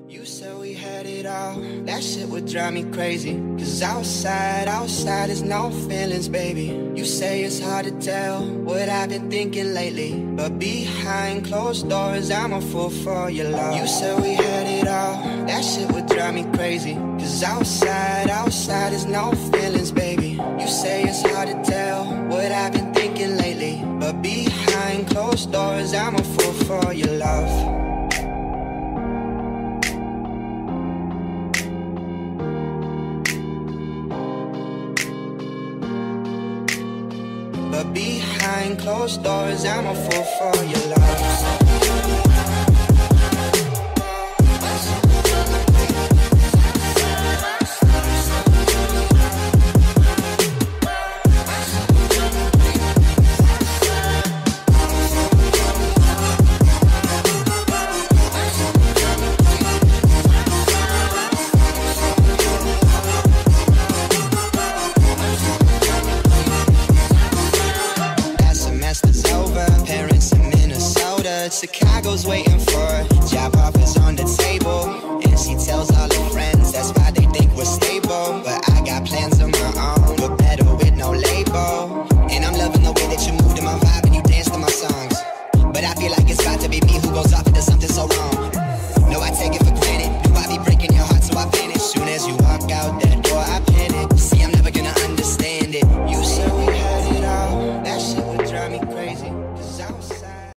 You said we had it all, that shit would drive me crazy. Cause outside is no feelings, baby. You say it's hard to tell what I've been thinking lately, but behind closed doors, I'm a fool for your love. You said we had it all, that shit would drive me crazy. Cause outside is no feelings, baby. You say it's hard to tell what I've been thinking lately, but behind closed doors, I'm a fool for your love. But behind closed doors, I'm a fool for your love. Chicago's waiting for a job offers on the table.